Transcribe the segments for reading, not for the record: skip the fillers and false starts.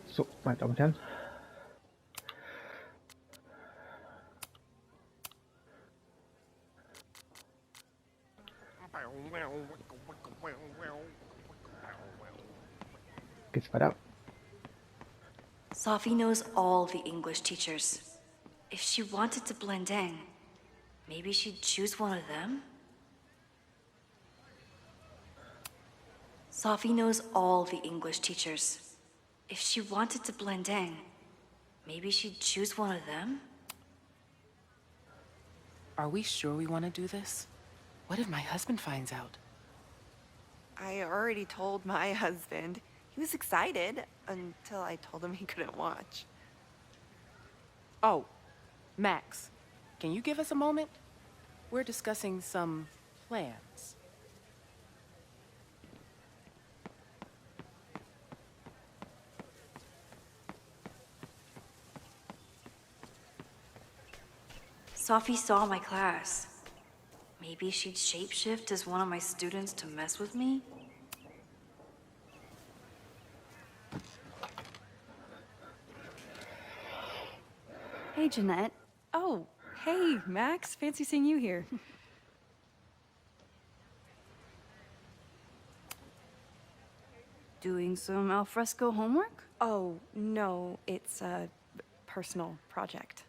Xúc mà tổng tránh. Get sped up. Sophie knows all the English teachers. If she wanted to blend in, maybe she'd choose one of them? Sophie knows all the English teachers. If she wanted to blend in, maybe she'd choose one of them? Are we sure we want to do this? What if my husband finds out? I already told my husband. He was excited until I told him he couldn't watch. Oh, Max, can you give us a moment? We're discussing some plans. Sophie saw my class. Maybe she'd shapeshift as one of my students to mess with me? Hey, Jeanette. Oh, hey, Max. Fancy seeing you here. Doing some alfresco homework? Oh, no, it's a personal project.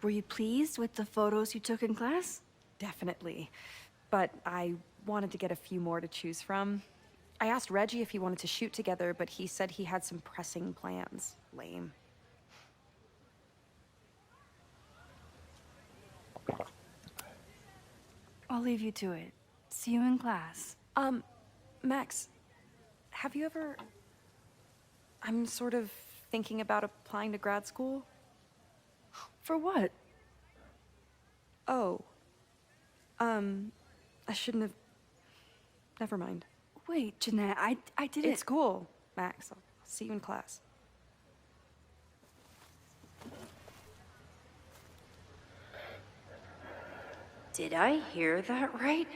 Were you pleased with the photos you took in class? Definitely. But I wanted to get a few more to choose from. I asked Reggie if he wanted to shoot together, but he said he had some pressing plans. Lame. I'll leave you to it. See you in class. Max, have you ever... I'm sort of thinking about applying to grad school. For what? Oh. I shouldn't have... Never mind. Wait, Jeanette, I didn't... It's cool, Max. I'll see you in class. Did I hear that right?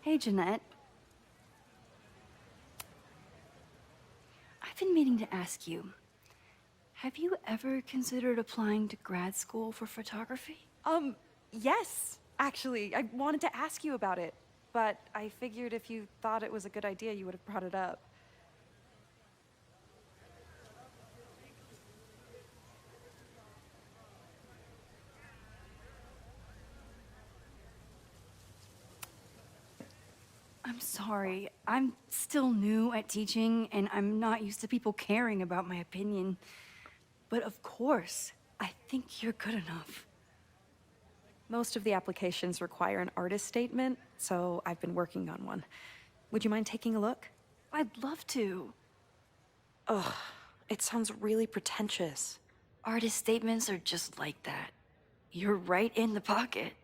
Hey, Jeanette. I've been meaning to ask you, have you ever considered applying to grad school for photography? Yes, actually. I wanted to ask you about it, but I figured if you thought it was a good idea, you would have brought it up. I'm sorry. I'm still new at teaching, and I'm not used to people caring about my opinion. But of course, I think you're good enough. Most of the applications require an artist statement, so I've been working on one. Would you mind taking a look? I'd love to. Ugh, it sounds really pretentious. Artist statements are just like that. You're right in the pocket.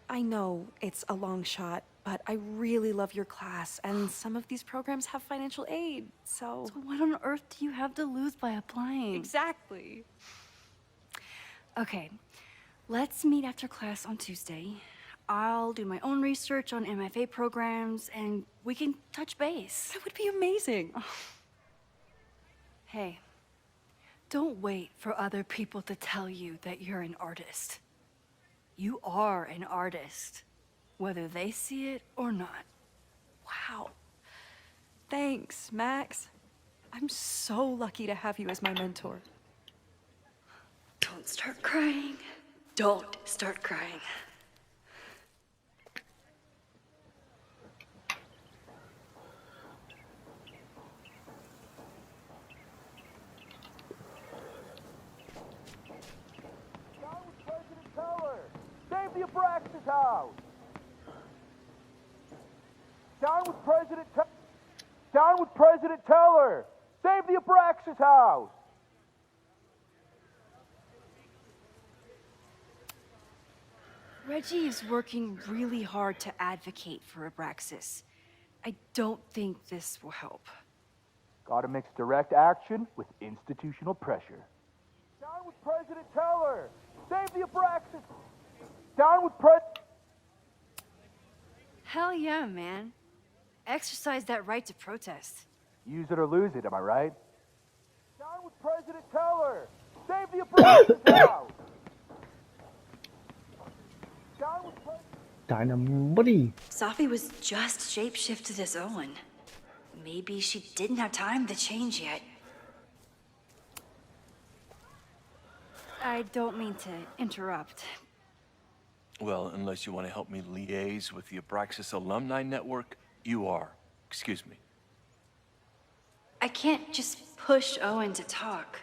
I know it's a long shot, but I really love your class, and some of these programs have financial aid, so... So what on earth do you have to lose by applying? Exactly. Okay, let's meet after class on Tuesday. I'll do my own research on MFA programs, and we can touch base. That would be amazing. Hey, don't wait for other people to tell you that you're an artist. You are an artist, whether they see it or not. Wow. Thanks, Max. I'm so lucky to have you as my mentor. Don't start crying. Don't start crying. Save the Abraxas house! Down with President Down with President Teller! Save the Abraxas house! Reggie is working really hard to advocate for Abraxas. I don't think this will help. Gotta mix direct action with institutional pressure. Down with President Teller! Save the Abraxas! Down with Hell yeah, man. Exercise that right to protest. Use it or lose it, am I right? Down with President Teller! Save the Abraxas house! Down with Deine Mutti. Safi was just shapeshifted as Owen. Maybe she didn't have time to change yet. I don't mean to interrupt. Well, unless you want to help me liaise with the Abraxas Alumni Network, you are. Excuse me. I can't just push Owen to talk.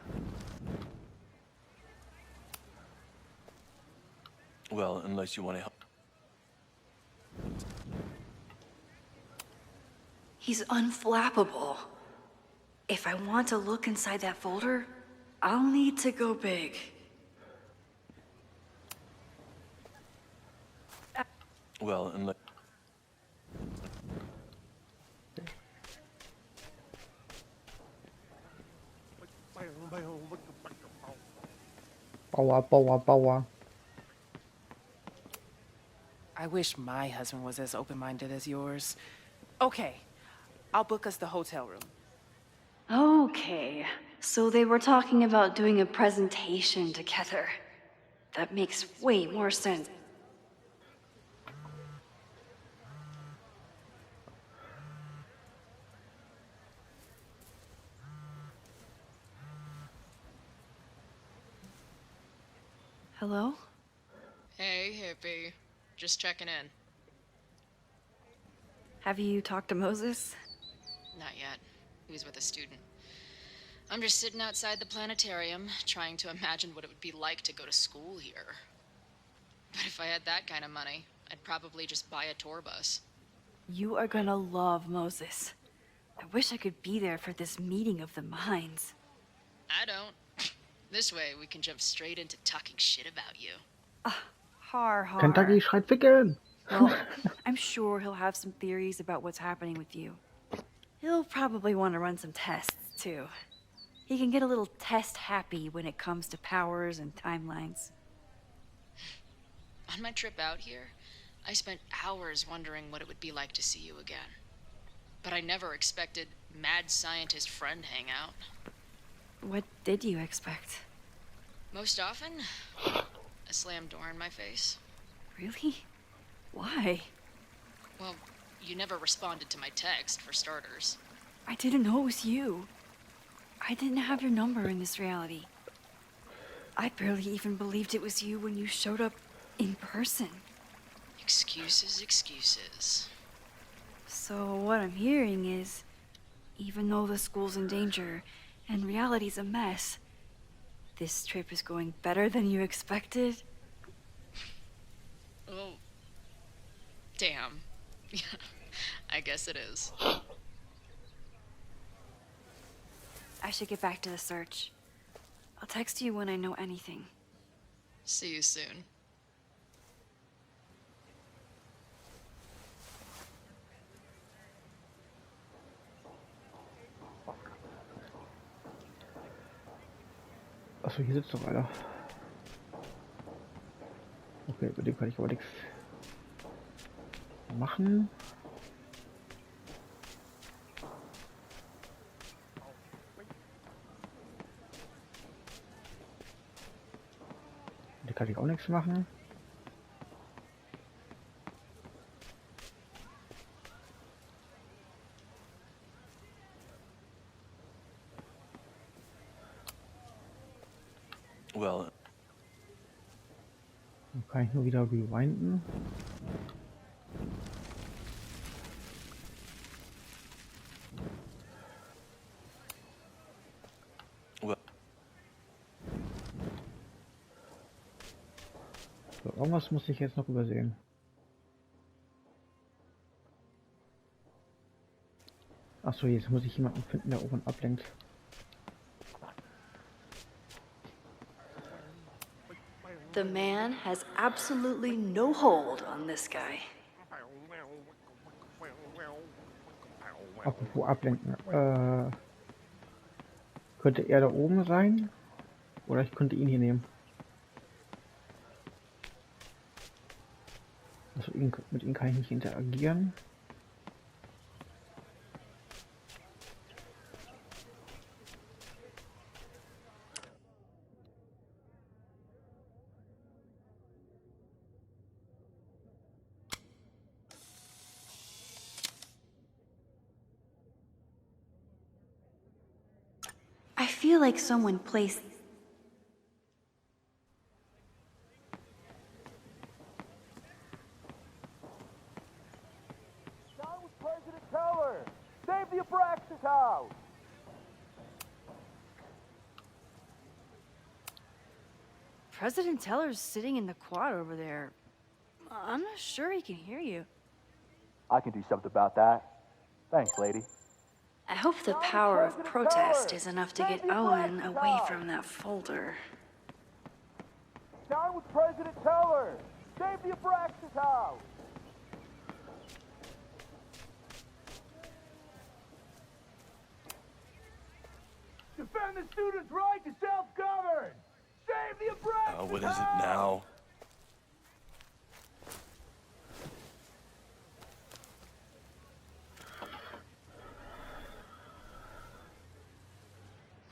Well, unless you want to help. He's unflappable. If I want to look inside that folder, I'll need to go big. Well, unless. Bauer. I wish my husband was as open-minded as yours. Okay, I'll book us the hotel room. Okay, so they were talking about doing a presentation together. That makes way more sense. Hello? Hey, hippie. Just checking in. Have you talked to Moses? Not yet. He was with a student. I'm just sitting outside the planetarium, trying to imagine what it would be like to go to school here. But if I had that kind of money, I'd probably just buy a tour bus. You are gonna love Moses. I wish I could be there for this meeting of the minds. I don't. This way, we can jump straight into talking shit about you. Har. Kentucky schreit ficken. Well, I'm sure he'll have some theories about what's happening with you. He'll probably want to run some tests, too. He can get a little test happy when it comes to powers and timelines. On my trip out here, I spent hours wondering what it would be like to see you again. But I never expected mad scientist friend hangout. What did you expect? Most often, a slam door in my face. Really? Why? Well, you never responded to my text, for starters. I didn't know it was you. I didn't have your number in this reality. I barely even believed it was you when you showed up in person. Excuses. So what I'm hearing is, even though the school's in danger and reality's a mess, this trip is going better than you expected? Oh. Damn. I guess it is. I should get back to the search. I'll text you when I know anything. See you soon. Achso, hier sitzt doch einer. Okay, mit dem kann ich aber nichts machen. Mit dem kann ich auch nichts machen. Well, Dann kann ich nur wieder rewinden. well, So, irgendwas muss ich jetzt noch übersehen. Achso, jetzt muss ich jemanden finden, der oben ablenkt. The man has absolutely no hold on this guy. Apropos ablenken. Könnte er da oben sein? Oder ich könnte ihn hier nehmen. Also mit ihm kann ich nicht interagieren. I feel like someone placed. Down with President Teller! Save the Abraxas house! President Teller's sitting in the quad over there. I'm not sure he can hear you. I can do something about that. Thanks, lady. I hope the power of protest is enough to get Owen away from that folder. Down with President Teller! Save the Abraxas house! Defend the students' right to self-govern! Save the Abraxas house! What is it now?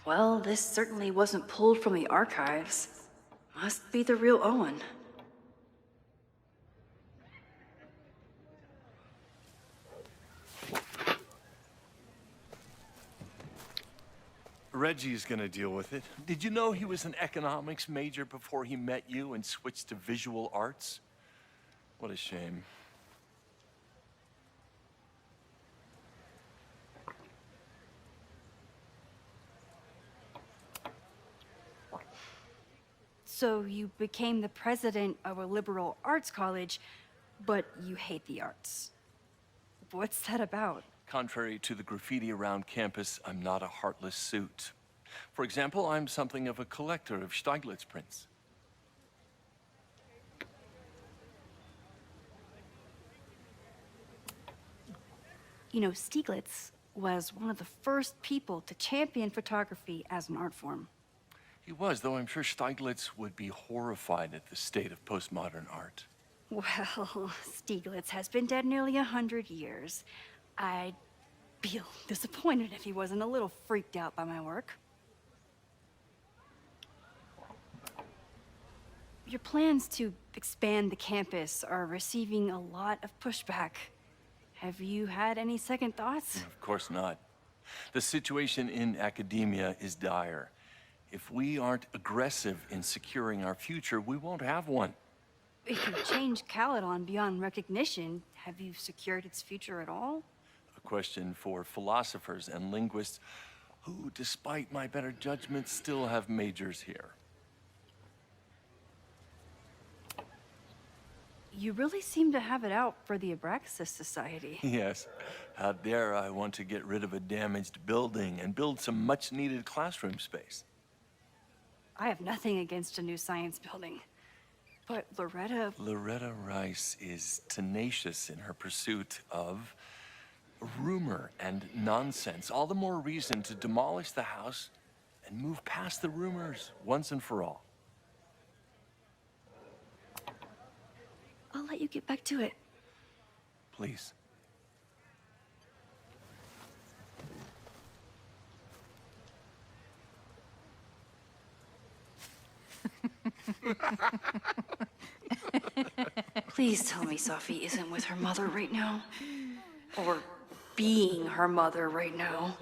Well, this certainly wasn't pulled from the archives. Must be the real Owen. Reggie's gonna deal with it. Did you know he was an economics major before he met you and switched to visual arts? What a shame. So you became the president of a liberal arts college, but you hate the arts. What's that about? Contrary to the graffiti around campus, I'm not a heartless suit. For example, I'm something of a collector of Stieglitz prints. You know, Stieglitz was one of the first people to champion photography as an art form. He was, though I'm sure Stieglitz would be horrified at the state of postmodern art. Well, Stieglitz has been dead nearly 100 years. I'd be disappointed if he wasn't a little freaked out by my work. Your plans to expand the campus are receiving a lot of pushback. Have you had any second thoughts? Of course not. The situation in academia is dire. If we aren't aggressive in securing our future, we won't have one. If you change Caledon beyond recognition, have you secured its future at all? A question for philosophers and linguists who, despite my better judgment, still have majors here. You really seem to have it out for the Abraxas Society. Yes. Out there, I want to get rid of a damaged building and build some much-needed classroom space. I have nothing against a new science building. But Loretta Rice is tenacious in her pursuit of rumor and nonsense. All the more reason to demolish the house and move past the rumors once and for all. I'll let you get back to it. Please. Please tell me Safi isn't with her mother right now. Or being her mother right now.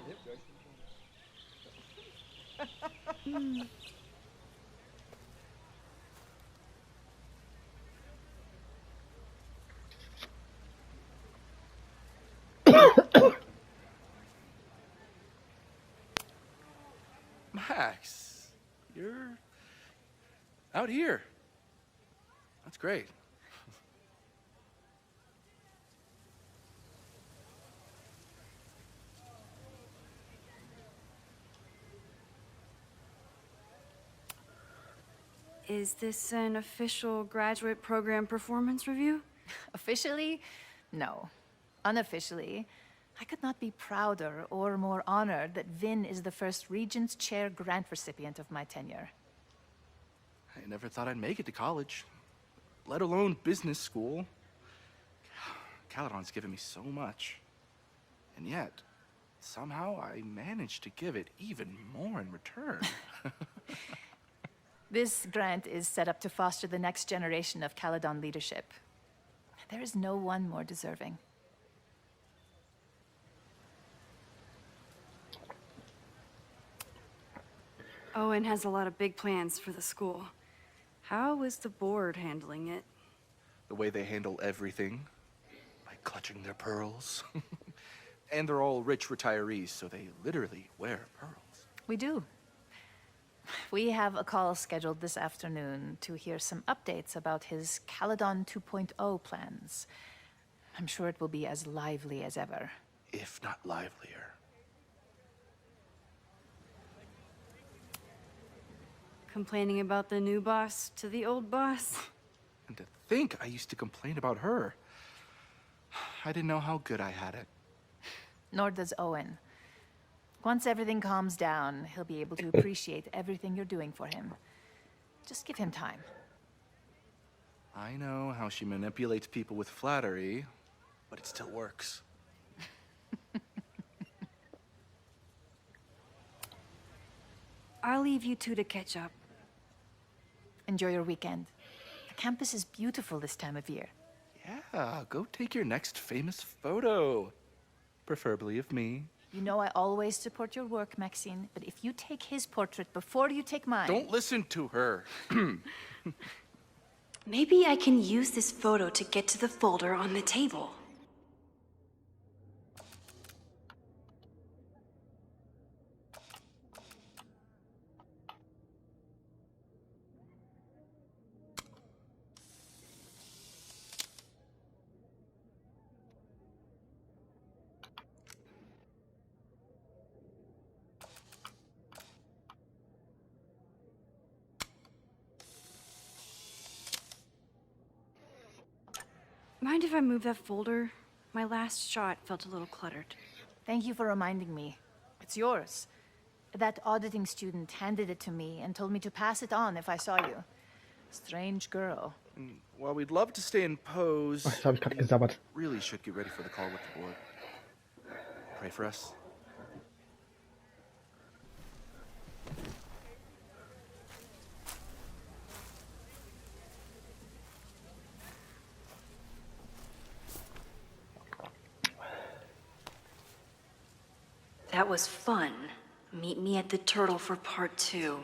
Max, you're out here. That's great. Is this an official graduate program performance review? Officially? No. Unofficially, I could not be prouder or more honored that Vin is the first Regents Chair grant recipient of my tenure. I never thought I'd make it to college, let alone business school. Caledon's given me so much. And yet, somehow I managed to give it even more in return. This grant is set up to foster the next generation of Caledon leadership. There is no one more deserving. Owen has a lot of big plans for the school. How is the board handling it? The way they handle everything, by clutching their pearls. And they're all rich retirees, so they literally wear pearls. We do. We have a call scheduled this afternoon to hear some updates about his Caledon 2.0 plans. I'm sure it will be as lively as ever. If not livelier. Complaining about the new boss to the old boss? And to think I used to complain about her. I didn't know how good I had it. Nor does Owen. Once everything calms down, he'll be able to appreciate everything you're doing for him. Just give him time. I know how she manipulates people with flattery, but it still works. I'll leave you two to catch up. Enjoy your weekend. The campus is beautiful this time of year. Yeah, go take your next famous photo. Preferably of me. You know I always support your work, Maxine, but if you take his portrait before you take mine... Don't listen to her. Maybe I can use this photo to get to the folder on the table. Mind if I move that folder? My last shot felt a little cluttered. Thank you for reminding me. It's yours. That auditing student handed it to me and told me to pass it on if I saw you. Strange girl. While we'd love to stay in pose, Oh, das habe ich gerade gesabbert. really should get ready for the call with the board. Pray for us. That was fun. Meet me at the Turtle for part 2.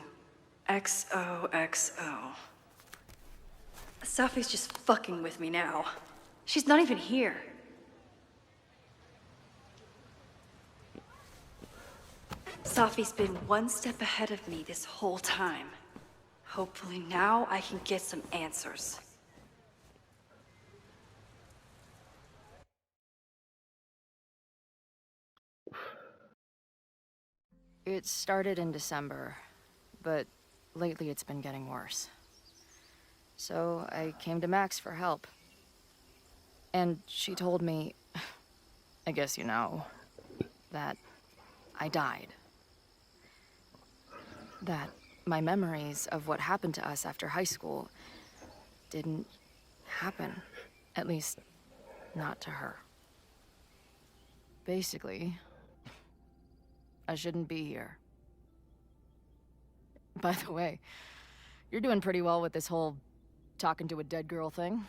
XOXO. Safi's just fucking with me now. She's not even here. Safi's been one step ahead of me this whole time. Hopefully now I can get some answers. It started in December, but lately it's been getting worse. So I came to Max for help. And she told me, I guess you know, that I died. That my memories of what happened to us after high school didn't happen. At least, not to her. Basically, I shouldn't be here. By the way, you're doing pretty well with this whole talking to a dead girl thing.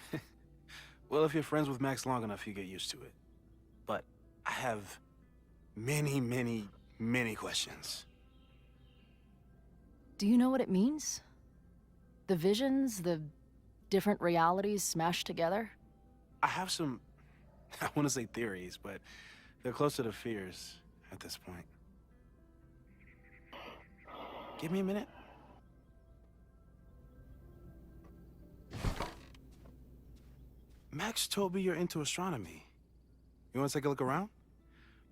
Well, if you're friends with Max long enough, you get used to it. But I have many, many, many questions. Do you know what it means? The visions, the different realities smashed together? I have some, I want to say theories, but they're closer to fears at this point. Give me a minute. Max told me you're into astronomy. You want to take a look around?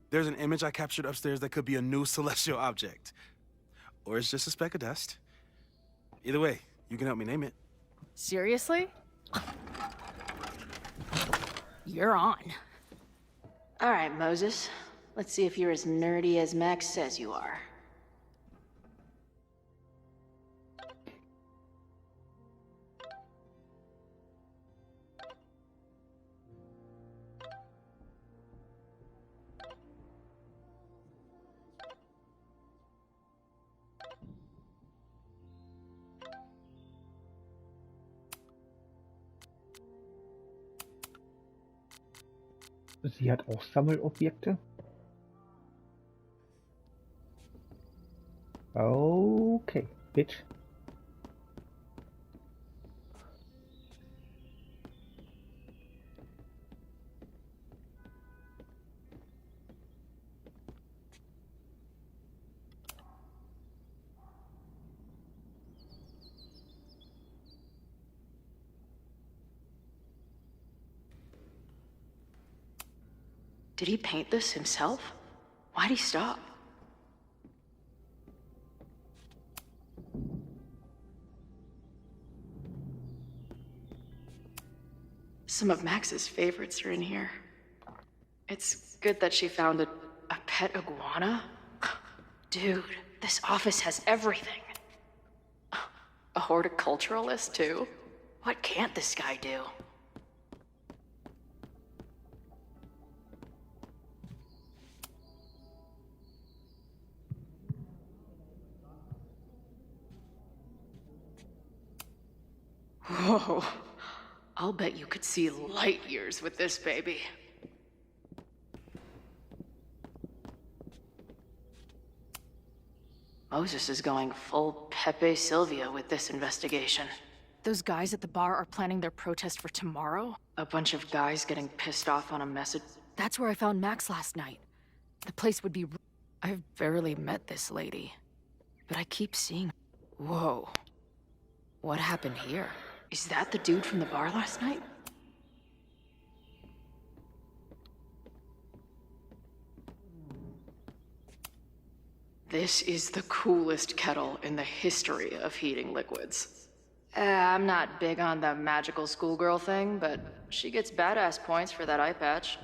There's an image I captured upstairs that could be a new celestial object. Or it's just a speck of dust. Either way, you can help me name it. Seriously? You're on. All right, Moses. Let's see if you're as nerdy as Max says you are. Sie hat auch Sammelobjekte. Okay, bitch. Did he paint this himself? Why'd he stop? Some of Max's favorites are in here. It's good that she found a pet iguana. Dude, this office has everything. A horticulturalist, too? What can't this guy do? Whoa. I'll bet you could see light years with this baby. Moses is going full Pepe Silvia with this investigation. Those guys at the bar are planning their protest for tomorrow? A bunch of guys getting pissed off on a message. That's where I found Max last night. The place would be... I've barely met this lady, but I keep seeing... Whoa. What happened here? Is that the dude from the bar last night? This is the coolest kettle in the history of heating liquids. I'm not big on the magical schoolgirl thing, but she gets badass points for that eye patch.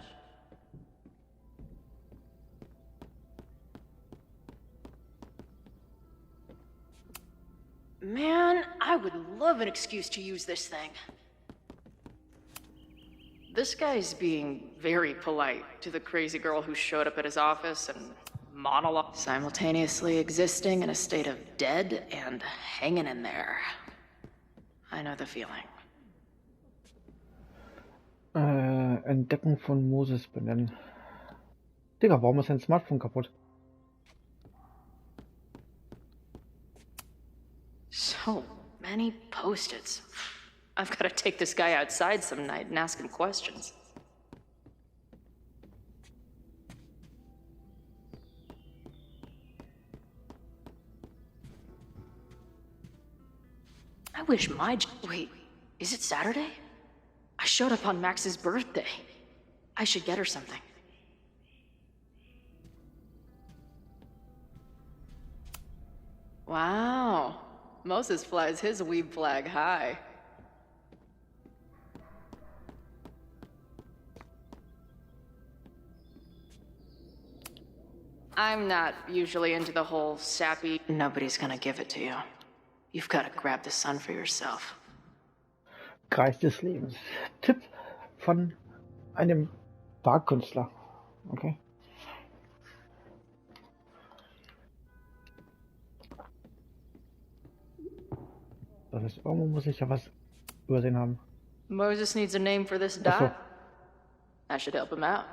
Man, I would love an excuse to use this thing. This guy's being very polite to the crazy girl who showed up at his office and monologue, simultaneously existing in a state of dead and hanging in there. I know the feeling. Entdecken von Moses benennen. Digga, warum ist dein Smartphone kaputt? So many post-its. I've got to take this guy outside some night and ask him questions. I wish my... Wait, is it Saturday? I showed up on Max's birthday. I should get her something. Wow. Moses flies his weeb flag high. I'm not usually into the whole sappy... Nobody's gonna give it to you. You've gotta grab the sun for yourself. Kreis des Lebens. Tipp von einem Barkünstler. Okay. Das heißt, irgendwo muss ich ja was übersehen haben. Moses needs a name for this dot. I should help him out.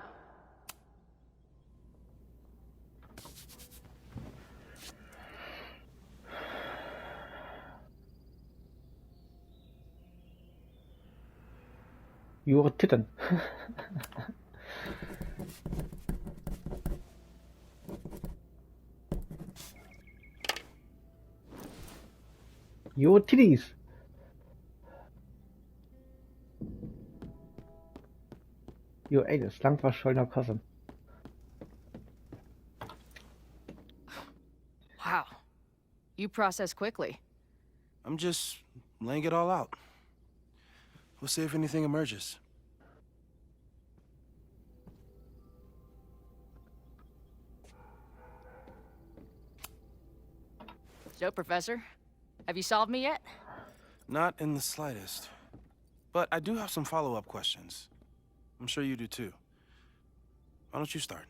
Your Titten. Your titties. Your anus. Lang verschollener Cousin. Wow. You process quickly. I'm just laying it all out. We'll see if anything emerges. So, Professor, have you solved me yet? Not in the slightest. But I do have some follow-up questions. I'm sure you do too. Why don't you start?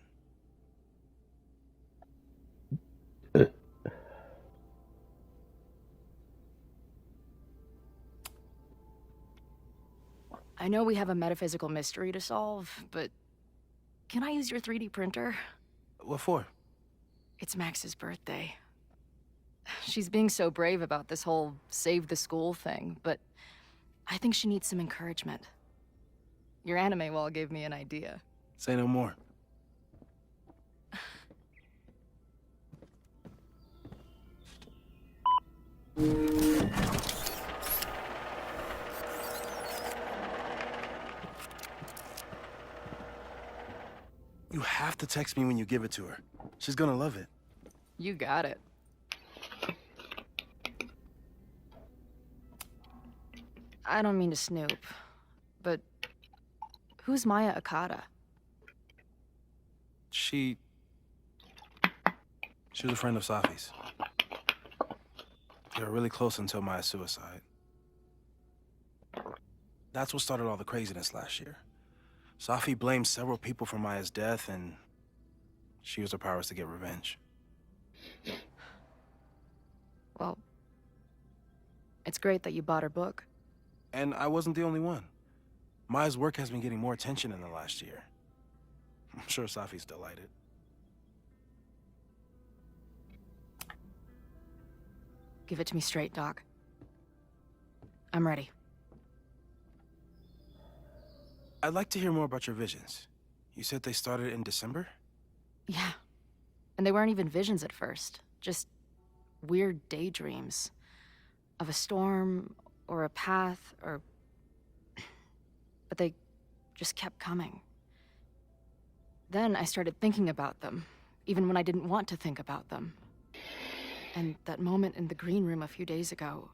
I know we have a metaphysical mystery to solve, but can I use your 3D printer? What for? It's Max's birthday. She's being so brave about this whole save the school thing, but I think she needs some encouragement. Your anime wall gave me an idea. Say no more. You have to text me when you give it to her. She's gonna love it. You got it. I don't mean to snoop, but who's Maya Okada? She was a friend of Safi's. They were really close until Maya's suicide. That's what started all the craziness last year. Safi blamed several people for Maya's death, and she used her powers to get revenge. Well, it's great that you bought her book. And I wasn't the only one. Maya's work has been getting more attention in the last year. I'm sure Safi's delighted. Give it to me straight, Doc. I'm ready. I'd like to hear more about your visions. You said they started in December? Yeah. And they weren't even visions at first. Just weird daydreams. Of a storm, or a path, or... But they just kept coming. Then I started thinking about them, even when I didn't want to think about them. And that moment in the green room a few days ago...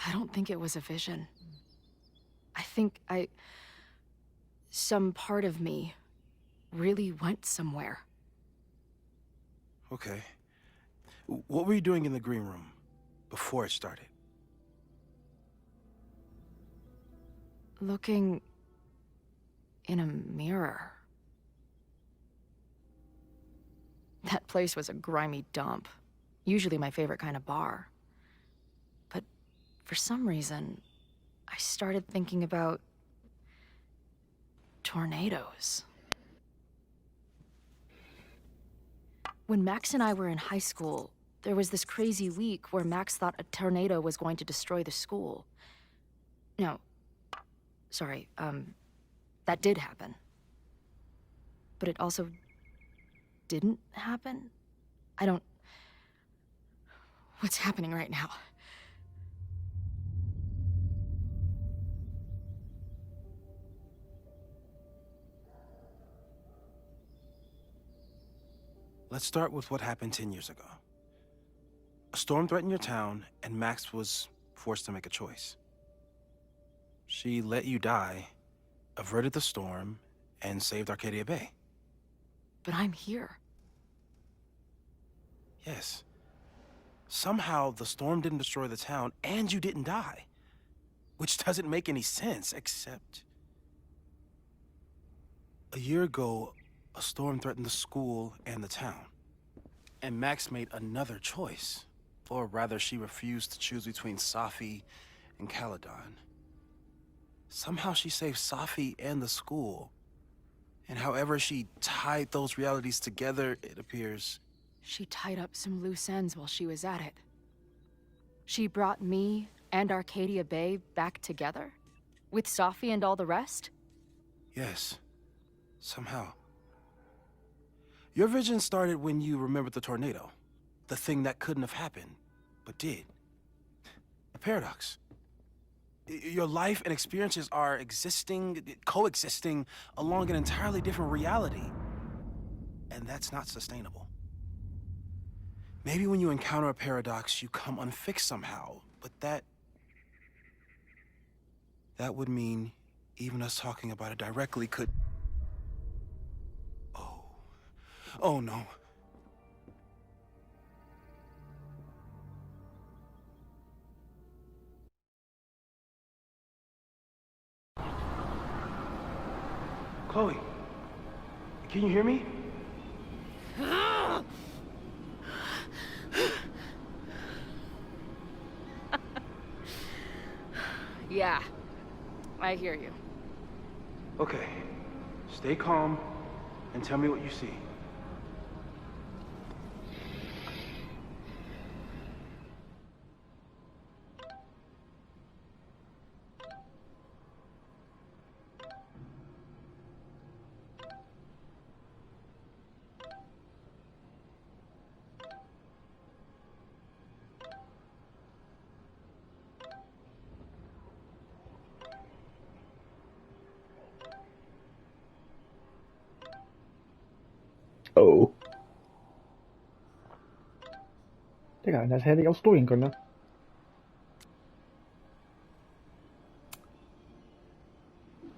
I don't think it was a vision. I think some part of me really went somewhere. Okay. What were you doing in the green room before it started? Looking in a mirror. That place was a grimy dump. Usually my favorite kind of bar. But for some reason, I started thinking about tornadoes. When Max and I were in high school, there was this crazy week where Max thought a tornado was going to destroy the school. No, sorry, that did happen. But it also didn't happen? What's happening right now? Let's start with what happened 10 years ago. A storm threatened your town, and Max was forced to make a choice. She let you die, averted the storm, and saved Arcadia Bay. But I'm here. Yes. Somehow, the storm didn't destroy the town, and you didn't die. Which doesn't make any sense, except... A year ago, a storm threatened the school and the town. And Max made another choice. Or rather, she refused to choose between Safi and Caledon. Somehow she saved Safi and the school. And however she tied those realities together, it appears... She tied up some loose ends while she was at it. She brought me and Arcadia Bay back together? With Safi and all the rest? Yes. Somehow. Your vision started when you remembered the tornado. The thing that couldn't have happened, but did. A paradox. Your life and experiences are coexisting along an entirely different reality. And that's not sustainable. Maybe when you encounter a paradox, you come unfixed somehow, but that would mean even us talking about it directly could... Oh no. Chloe, can you hear me? Yeah, I hear you. Okay, stay calm and tell me what you see. Oh. Digga, das hätte ich auch stoßen können, ne?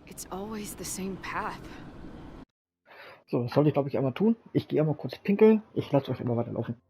It's always the same path. So, das sollte ich glaube ich einmal tun. Ich gehe einmal kurz pinkeln. Ich lasse euch immer weiterlaufen.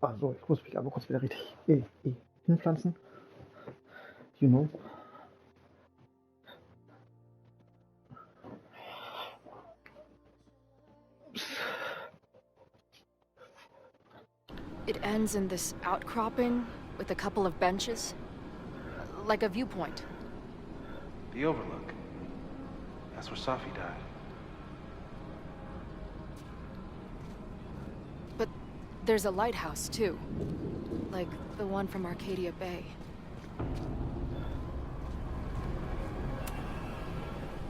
Also, ich muss mich aber kurz wieder richtig hinpflanzen. You know. It ends in this outcropping with a couple of benches. Like a viewpoint. The Overlook. That's where Safi died. But there's a lighthouse, too. Like the one from Arcadia Bay.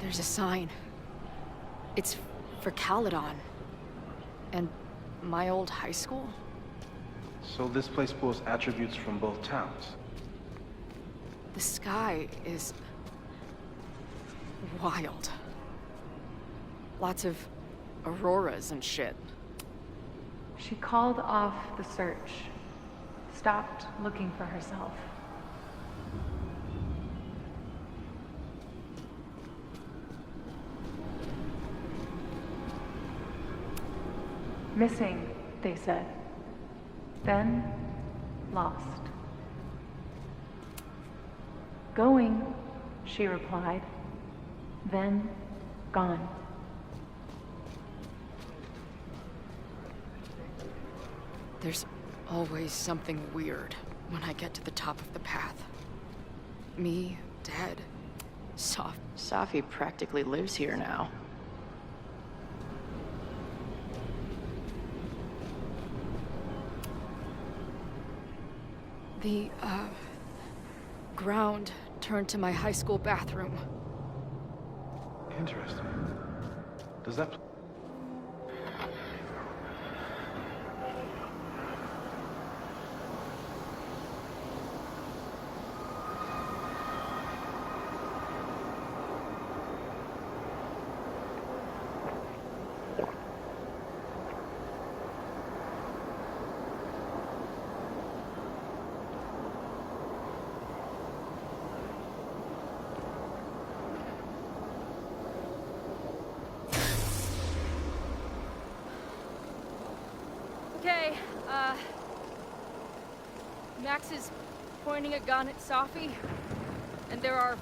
There's a sign. It's for Caledon. And my old high school? So this place pulls attributes from both towns. The sky is... wild. Lots of auroras and shit. She called off the search. Stopped looking for herself. Missing, they said. Then, lost. Going, she replied. Then, gone. There's always something weird when I get to the top of the path. Me, dead. Safi practically lives here now. The, ground turned to my high school bathroom. Interesting. Does that... Max is pointing a gun at Safi, and there are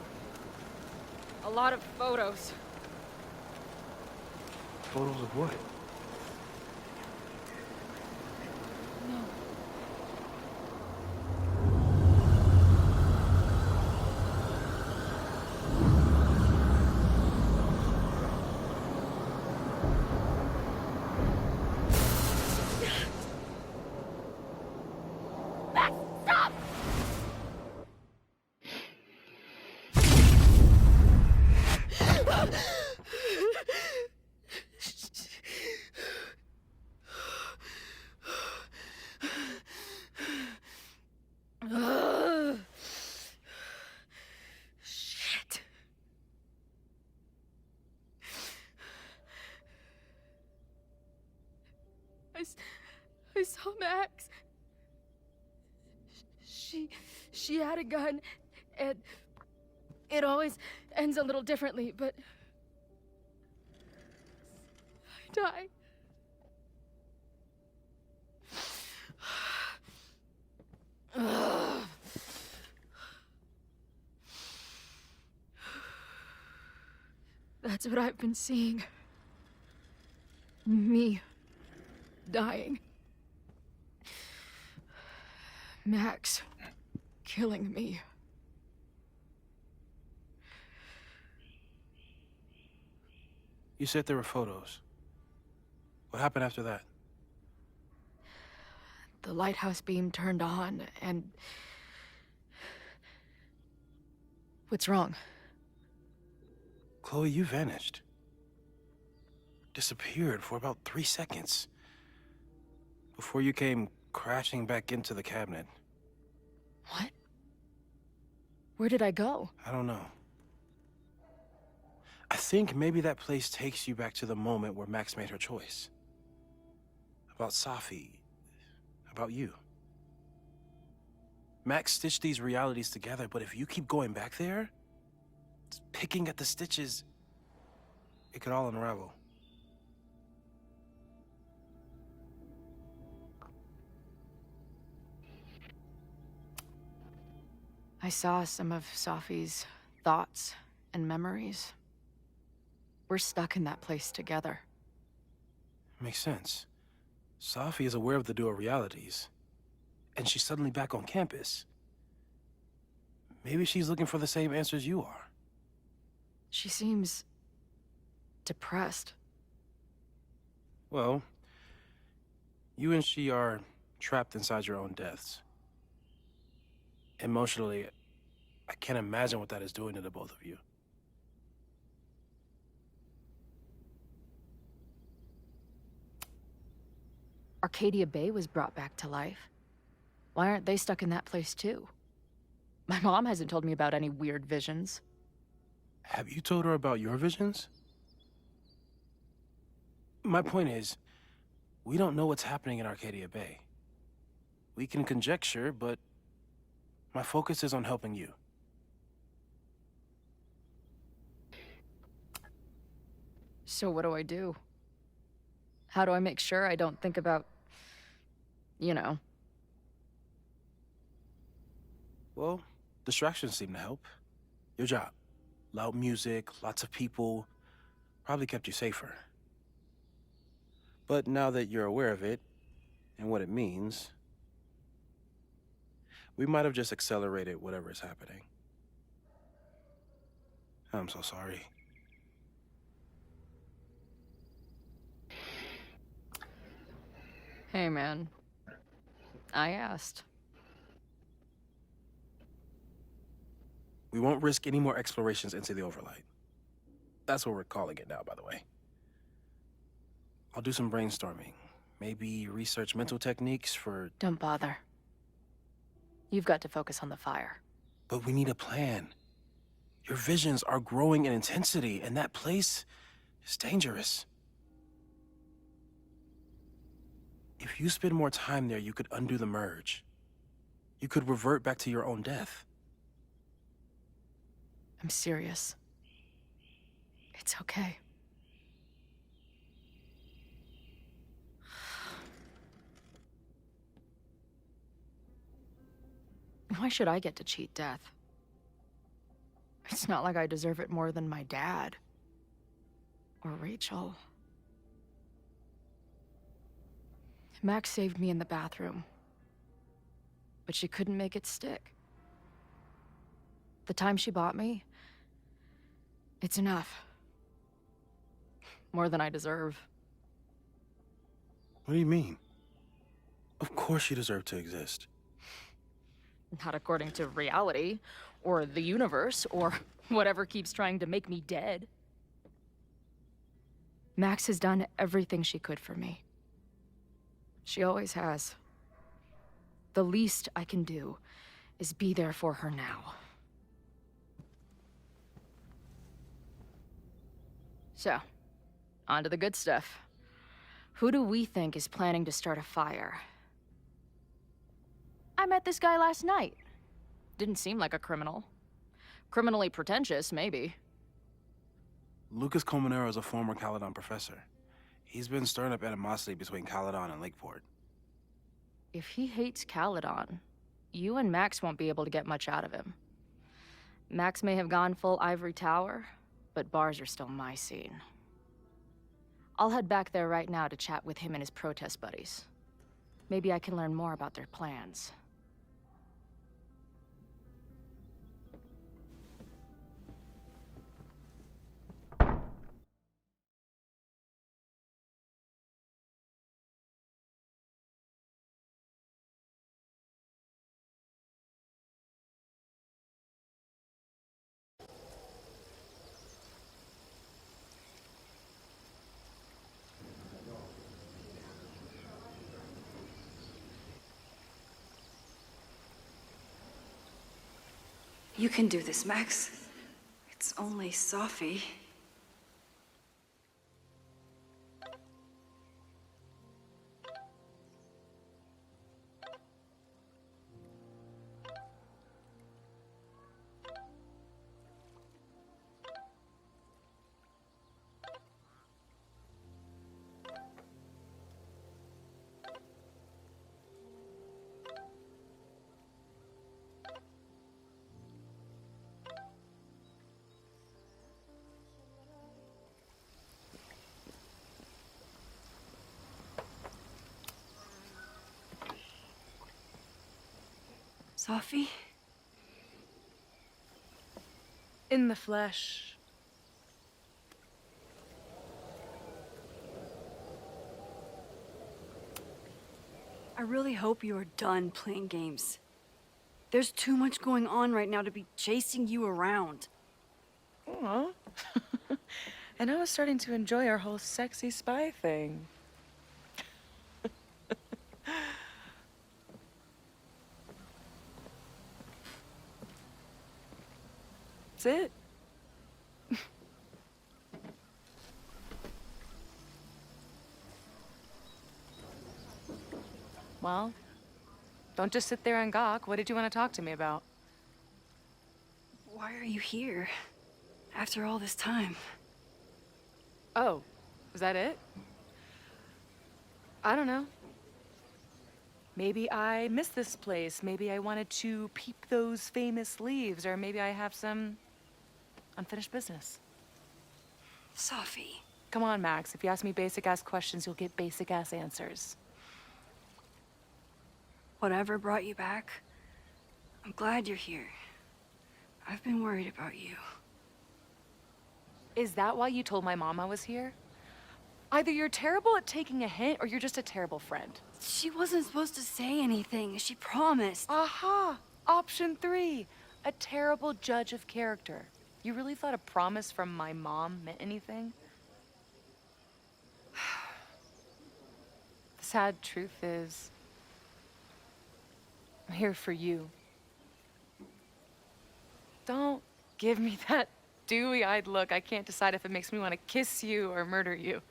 a lot of photos. Photos of what? No. Max, stop! Shit. I saw Max. She had a gun, and it always ends a little differently, but I die. That's what I've been seeing. Me dying. Max killing me. You said there were photos. What happened after that? The lighthouse beam turned on, and... What's wrong? Chloe, you vanished. Disappeared for about 3 seconds. Before you came crashing back into the cabinet. What? Where did I go? I don't know. I think maybe that place takes you back to the moment where Max made her choice. About Safi. About you. Max stitched these realities together, but if you keep going back there, picking at the stitches, it could all unravel. I saw some of Safi's thoughts and memories. We're stuck in that place together. Makes sense. Safi is aware of the dual realities, and she's suddenly back on campus. Maybe she's looking for the same answers you are. She seems... depressed. Well, you and she are trapped inside your own deaths. Emotionally, I can't imagine what that is doing to the both of you. Arcadia Bay was brought back to life. Why aren't they stuck in that place too? My mom hasn't told me about any weird visions. Have you told her about your visions? My point is, we don't know what's happening in Arcadia Bay. We can conjecture, but my focus is on helping you. So what do I do? How do I make sure I don't think about... you know? Well, distractions seem to help. Your job. Loud music, lots of people, probably kept you safer. But now that you're aware of it, and what it means, we might have just accelerated whatever is happening. I'm so sorry. Hey, man. I asked. We won't risk any more explorations into the Overlight. That's what we're calling it now, by the way. I'll do some brainstorming. Maybe research mental techniques for... Don't bother. You've got to focus on the fire. But we need a plan. Your visions are growing in intensity, and that place is dangerous. If you spend more time there, you could undo the merge. You could revert back to your own death. I'm serious. It's okay. Why should I get to cheat death? It's not like I deserve it more than my dad. Or Rachel. Max saved me in the bathroom. But she couldn't make it stick. The time she bought me, it's enough. More than I deserve. What do you mean? Of course you deserve to exist. Not according to reality, or the universe, or whatever keeps trying to make me dead. Max has done everything she could for me. She always has. The least I can do is be there for her now. So, on to the good stuff. Who do we think is planning to start a fire? I met this guy last night. Didn't seem like a criminal. Criminally pretentious, maybe. Lucas Colmenero is a former Caledon professor. He's been stirring up animosity between Caledon and Lakeport. If he hates Caledon, you and Max won't be able to get much out of him. Max may have gone full Ivory Tower, but bars are still my scene. I'll head back there right now to chat with him and his protest buddies. Maybe I can learn more about their plans. You can do this, Max. It's only Safi. Safi? In the flesh. I really hope you are done playing games. There's too much going on right now to be chasing you around. Aw. And I was starting to enjoy our whole sexy spy thing. That's it. Well, don't just sit there and gawk. What did you want to talk to me about? Why are you here? After all this time? Oh, is that it? I don't know. Maybe I miss this place. Maybe I wanted to peep those famous leaves, or maybe I have some unfinished business. Safi. Come on, Max. If you ask me basic-ass questions, you'll get basic-ass answers. Whatever brought you back, I'm glad you're here. I've been worried about you. Is that why you told my mom I was here? Either you're terrible at taking a hint, or you're just a terrible friend. She wasn't supposed to say anything. She promised. Aha! Option 3. A terrible judge of character. You really thought a promise from my mom meant anything? The sad truth is, I'm here for you. Don't give me that dewy-eyed look. I can't decide if it makes me want to kiss you or murder you.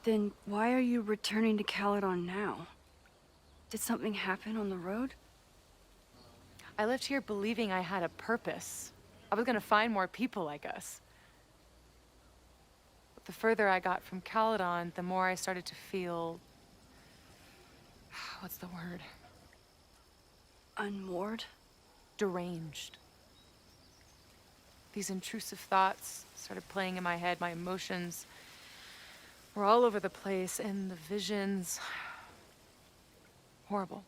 Then why are you returning to Caledon now? Did something happen on the road? I left here believing I had a purpose. I was gonna find more people like us. The further I got from Caledon, the more I started to feel... what's the word? Unmoored? Deranged. These intrusive thoughts started playing in my head. My emotions were all over the place, and the visions... horrible.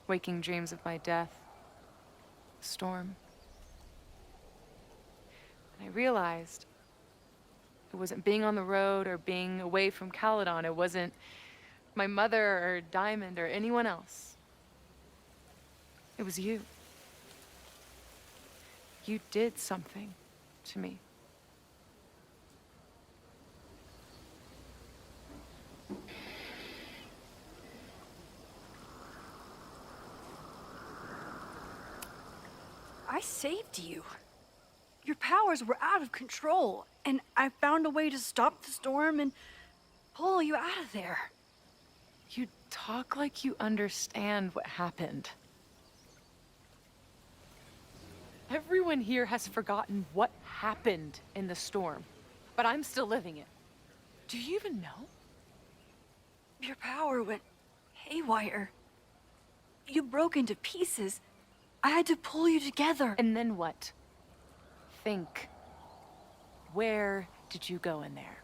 Waking dreams of my death. The storm. And I realized it wasn't being on the road or being away from Caledon. It wasn't my mother or Diamond or anyone else. It was you. You did something to me. I saved you. Your powers were out of control, and I found a way to stop the storm and pull you out of there. You talk like you understand what happened. Everyone here has forgotten what happened in the storm, but I'm still living it. Do you even know? Your power went haywire. You broke into pieces. I had to pull you together. And then what? Think. Where did you go in there?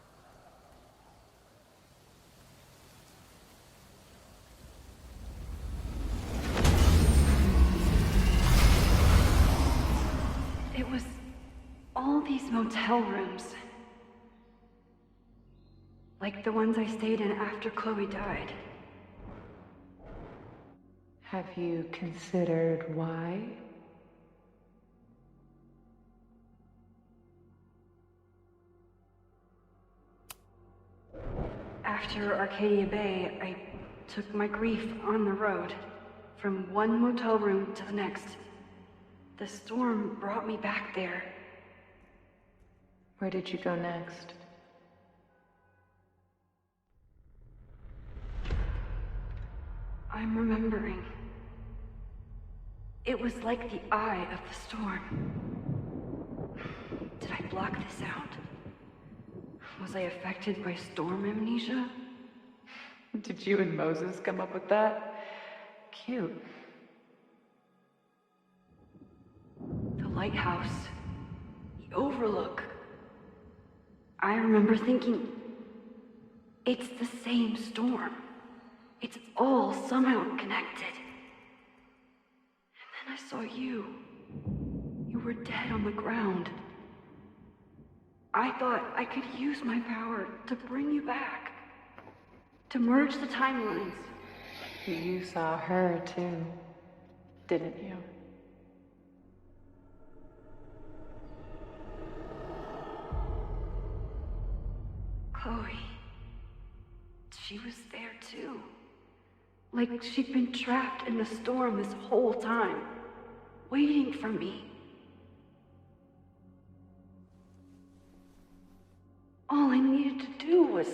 It was all these motel rooms. Like the ones I stayed in after Chloe died. Have you considered why? After Arcadia Bay, I took my grief on the road, from one motel room to the next. The storm brought me back there. Where did you go next? I'm remembering. It was like the eye of the storm. Did I block this out? Was I affected by storm amnesia? Did you and Moses come up with that? Cute. The lighthouse. The overlook. I remember thinking, it's the same storm. It's all somehow connected. And then I saw you. You were dead on the ground. I thought I could use my power to bring you back. To merge the timelines. You saw her too, didn't you? Chloe. She was there too. Like she'd been trapped in the storm this whole time, waiting for me. All I needed to do was...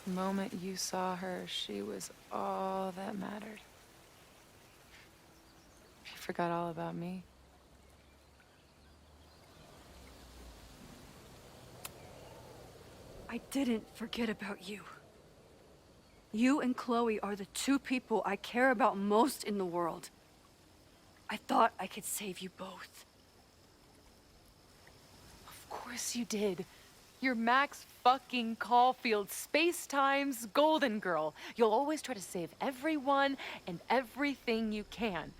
The moment you saw her, she was all that mattered. She forgot all about me. I didn't forget about you. You and Chloe are the two people I care about most in the world. I thought I could save you both. Of course you did. You're Max fucking Caulfield, Space-Time's golden girl. You'll always try to save everyone and everything you can.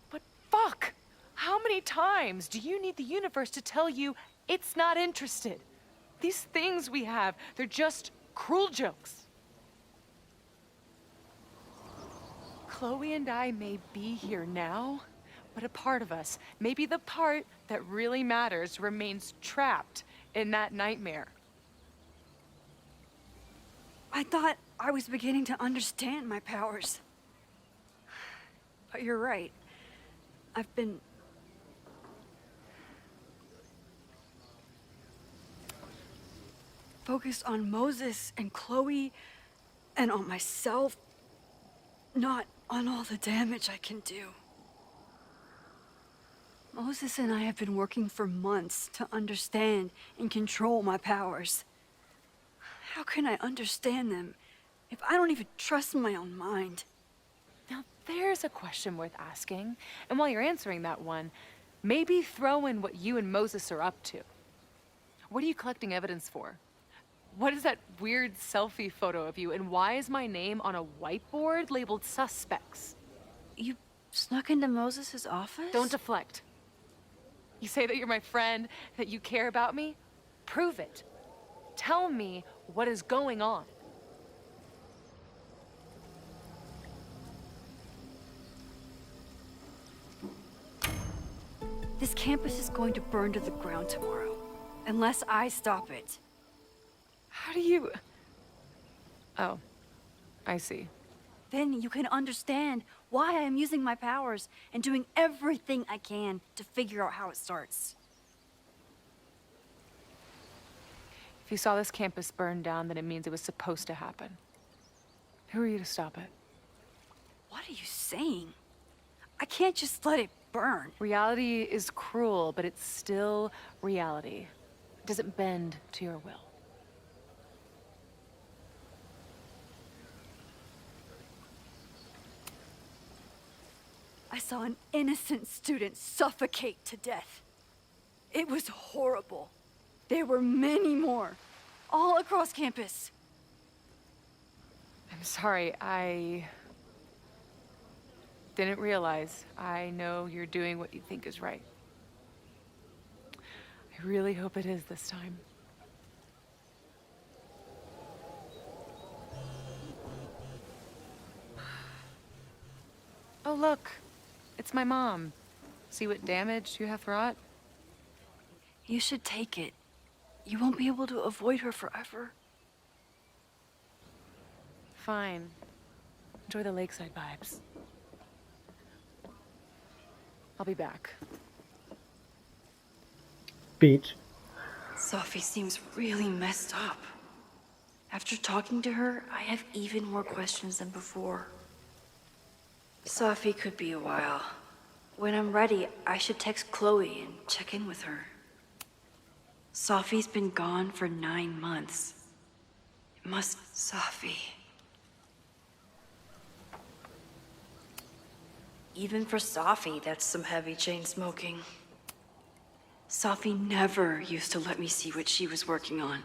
But fuck! How many times do you need the universe to tell you it's not interested? These things we have, they're just cruel jokes. Chloe and I may be here now, but a part of us, maybe the part that really matters, remains trapped in that nightmare. I thought I was beginning to understand my powers. But you're right. I've been... focused on Moses and Chloe and on myself, not on all the damage I can do. Moses and I have been working for months to understand and control my powers. How can I understand them if I don't even trust my own mind? Now, there's a question worth asking. And while you're answering that one, maybe throw in what you and Moses are up to. What are you collecting evidence for? What is that weird selfie photo of you? And why is my name on a whiteboard labeled suspects? You snuck into Moses' office? Don't deflect. You say that you're my friend, that you care about me? Prove it. Tell me what is going on. This campus is going to burn to the ground tomorrow, unless I stop it. How do you... Oh, I see. Then you can understand why I am using my powers and doing everything I can to figure out how it starts. If you saw this campus burn down, then it means it was supposed to happen. Who are you to stop it? What are you saying? I can't just let it burn. Reality is cruel, but it's still reality. It doesn't bend to your will. I saw an innocent student suffocate to death. It was horrible. There were many more, all across campus. I'm sorry, I didn't realize. I know you're doing what you think is right. I really hope it is this time. Oh, look. It's my mom. See what damage you have wrought? You should take it. You won't be able to avoid her forever. Fine. Enjoy the lakeside vibes. I'll be back. Beach. Sophie seems really messed up. After talking to her, I have even more questions than before. Sophie could be a while. When I'm ready, I should text Chloe and check in with her. Sophie's been gone for 9 months. It must... Sophie. Even for Sophie, that's some heavy chain smoking. Sophie never used to let me see what she was working on.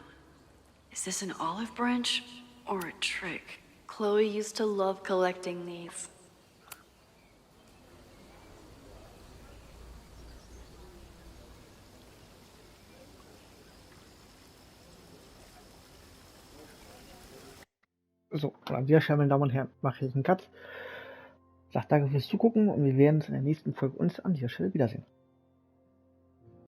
Is this an olive branch or a trick? Chloe used to love collecting these. So, und an dieser Stelle, meine Damen und Herren, mache ich jetzt einen Cut. Sag danke fürs Zugucken und wir werden uns in der nächsten Folge an dieser Stelle wiedersehen.